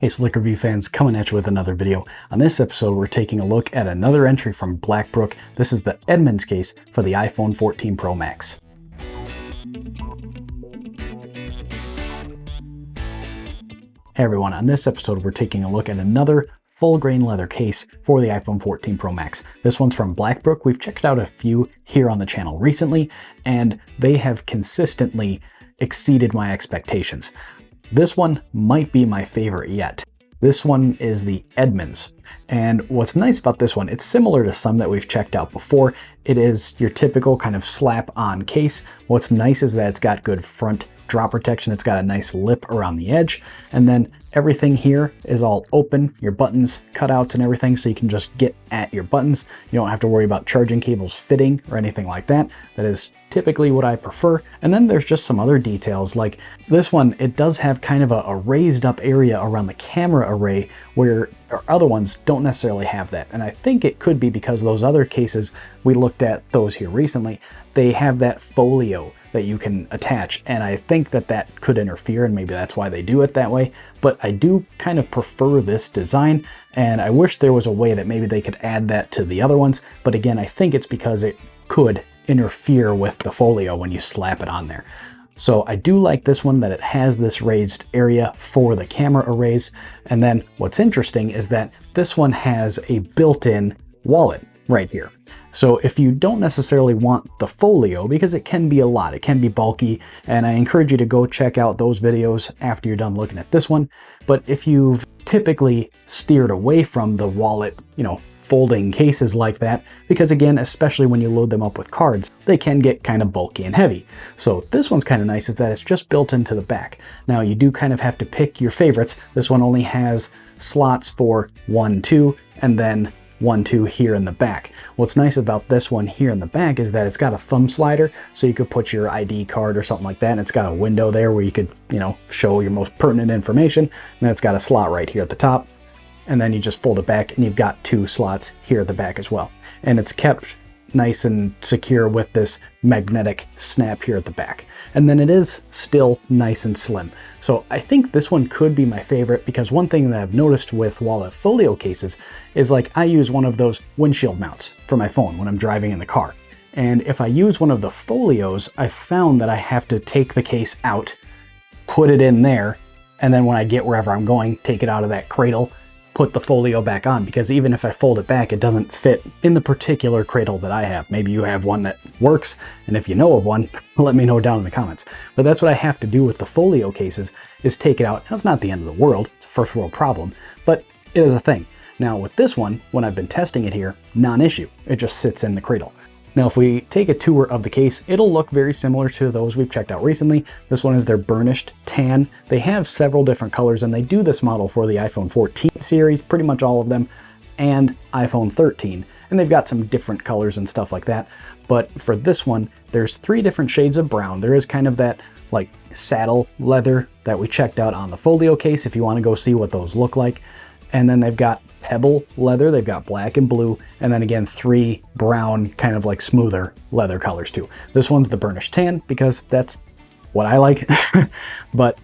Hey Slick Review fans, coming at you with another video. On this episode, we're taking a look at another entry from Blackbrook. This is the Edmonds case for the iPhone 14 Pro Max. Hey everyone, on this episode, we're taking a look at another full grain leather case for the iPhone 14 Pro Max. This one's from Blackbrook. We've checked out a few here on the channel recently, and they have consistently exceeded my expectations. This one might be my favorite yet. This one is the Edmonds. And what's nice about this one, it's similar to some that we've checked out before. It is your typical kind of slap-on case. What's nice is that it's got good front drop protection. It's got a nice lip around the edge. And then everything here is all open, your buttons, cutouts and everything, so you can just get at your buttons. You don't have to worry about charging cables fitting or anything like that. That is typically what I prefer. And then there's just some other details, like this one, it does have kind of a raised up area around the camera array where other ones don't necessarily have that. And I think it could be because those other cases, we looked at those here recently, they have that folio that you can attach, and I think that that could interfere, and maybe that's why they do it that way. But I do kind of prefer this design, and I wish there was a way that maybe they could add that to the other ones. But again, I think it's because it could interfere with the folio when you slap it on there. So I do like this one, that it has this raised area for the camera arrays. And then what's interesting is that this one has a built-in wallet right here. So if you don't necessarily want the folio, because it can be a lot, it can be bulky, and I encourage you to go check out those videos after you're done looking at this one. But if you've typically steered away from the wallet, folding cases like that, because again, especially when you load them up with cards, they can get kind of bulky and heavy. So this one's kind of nice is that it's just built into the back. Now you do kind of have to pick your favorites. This one only has slots for 1, 2, and then 1, 2 here in the back. What's nice about this one here in the back is that it's got a thumb slider, so you could put your ID card or something like that, and it's got a window there where you could, show your most pertinent information. And then it's got a slot right here at the top, and then you just fold it back and you've got 2 slots here at the back as well. And it's kept nice and secure with this magnetic snap here at the back. And then it is still nice and slim. So I think this one could be my favorite, because one thing that I've noticed with wallet folio cases is, like, I use one of those windshield mounts for my phone when I'm driving in the car. And if I use one of the folios, I found that I have to take the case out, put it in there, and then when I get wherever I'm going, take it out of that cradle, put the folio back on, because even if I fold it back, it doesn't fit in the particular cradle that I have. Maybe you have one that works, and if you know of one, let me know down in the comments. But that's what I have to do with the folio cases, is take it out. That's not the end of the world. It's a first world problem, but it is a thing. Now with this one, when I've been testing it here, non-issue. It just sits in the cradle. Now, if we take a tour of the case, it'll look very similar to those we've checked out recently. This one is their burnished tan. They have several different colors, and they do this model for the iPhone 14 series, pretty much all of them, and iPhone 13. And they've got some different colors and stuff like that. But for this one, there's 3 different shades of brown. There is kind of that like saddle leather that we checked out on the folio case, if you want to go see what those look like. And then they've got pebble leather, they've got black and blue, and then again 3 brown, kind of like smoother leather colors too. This one's the burnished tan because that's what I like, but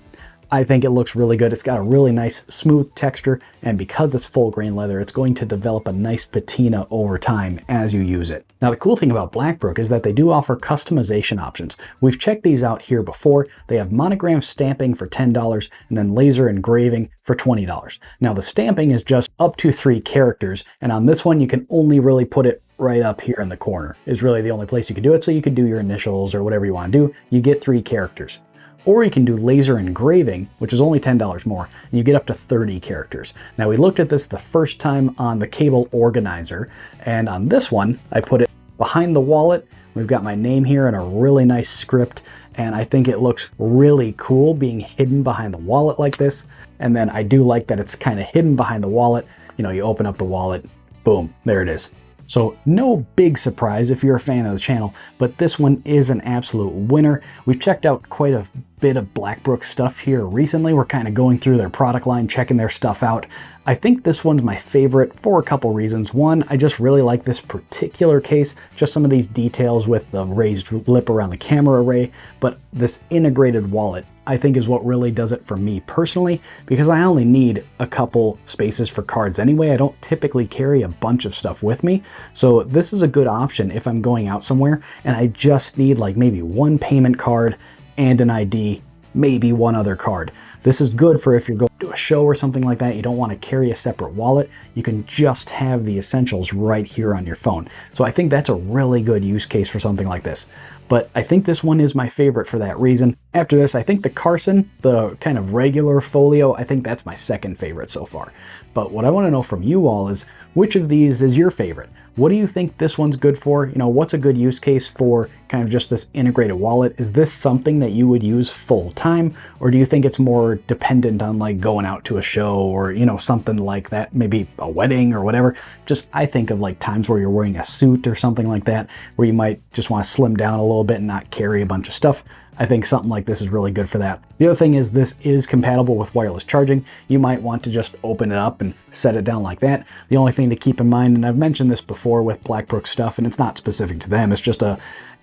I think it looks really good. It's got a really nice smooth texture, and because it's full grain leather, it's going to develop a nice patina over time as you use it. Now, the cool thing about Blackbrook is that they do offer customization options. We've checked these out here before. They have monogram stamping for $10 and then laser engraving for $20. Now, the stamping is just up to 3 characters, and on this one, you can only really put it right up here in the corner is really the only place you can do it. So you could do your initials or whatever you want to do. You get 3 characters. Or you can do laser engraving, which is only $10 more, and you get up to 30 characters. Now, we looked at this the first time on the cable organizer, and on this one, I put it behind the wallet. We've got my name here in a really nice script, and I think it looks really cool being hidden behind the wallet like this. And then I do like that it's kind of hidden behind the wallet. You open up the wallet, boom, there it is. So no big surprise if you're a fan of the channel, but this one is an absolute winner. We've checked out quite a bit of Blackbrook stuff here recently. We're kind of going through their product line, checking their stuff out. I think this one's my favorite for a couple reasons. One, I just really like this particular case, just some of these details with the raised lip around the camera array, but this integrated wallet I think is what really does it for me personally, because I only need a couple spaces for cards anyway. I don't typically carry a bunch of stuff with me, so this is a good option if I'm going out somewhere and I just need like maybe one payment card and an ID, maybe one other card. This is good for if you're going to a show or something like that. You don't want to carry a separate wallet. You can just have the essentials right here on your phone. So I think that's a really good use case for something like this. But I think this one is my favorite for that reason. After this, I think the Carson, the kind of regular folio, I think that's my second favorite so far. But what I want to know from you all is, which of these is your favorite? What do you think this one's good for? You know, what's a good use case for kind of just this integrated wallet? Is this something that you would use full time? Or do you think it's more dependent on like going out to a show or, you know, something like that, maybe a wedding or whatever? Just, I think of like times where you're wearing a suit or something like that, where you might just want to slim down a little bit and not carry a bunch of stuff. I think something like this is really good for that. The other thing is this is compatible with wireless charging. You might want to just open it up and set it down like that. The only thing to keep in mind, and I've mentioned this before with Blackbrook stuff, and it's not specific to them, it's just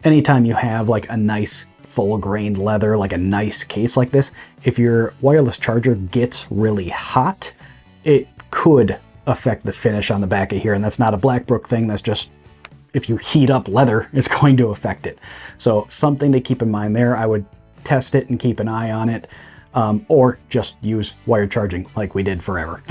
anytime you have like a nice full grained leather, like a nice case like this, if your wireless charger gets really hot, it could affect the finish on the back of here. And that's not a Blackbrook thing, that's just if you heat up leather, it's going to affect it. So something to keep in mind there. I would test it and keep an eye on it, or just use wired charging like we did forever.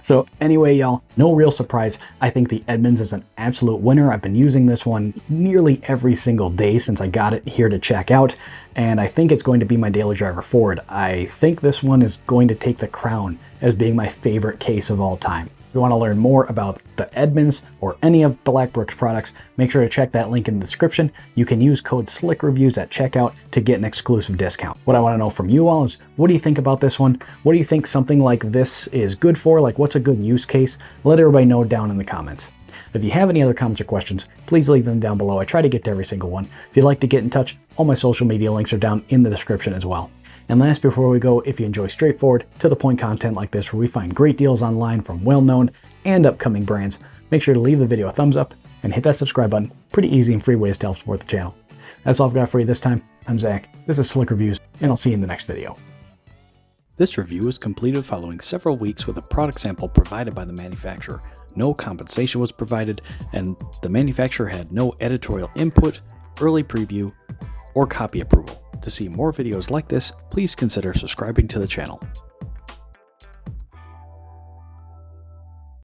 So anyway, y'all, no real surprise. I think the Edmonds is an absolute winner. I've been using this one nearly every single day since I got it here to check out, and I think it's going to be my daily driver forward. I think this one is going to take the crown as being my favorite case of all time. If you want to learn more about the Edmonds or any of Blackbrook's products, make sure to check that link in the description. You can use code SLICKREVIEWS at checkout to get an exclusive discount. What I want to know from you all is, what do you think about this one? What do you think something like this is good for? Like, what's a good use case? Let everybody know down in the comments. If you have any other comments or questions, please leave them down below. I try to get to every single one. If you'd like to get in touch, all my social media links are down in the description as well. And last, before we go, if you enjoy straightforward, to the point content like this where we find great deals online from well-known and upcoming brands, make sure to leave the video a thumbs up and hit that subscribe button. Pretty easy and free ways to help support the channel. That's all I've got for you this time. I'm Zach, this is Slick Reviews, and I'll see you in the next video. This review was completed following several weeks with a product sample provided by the manufacturer. No compensation was provided, and the manufacturer had no editorial input, early preview, or copy approval. To see more videos like this, please consider subscribing to the channel.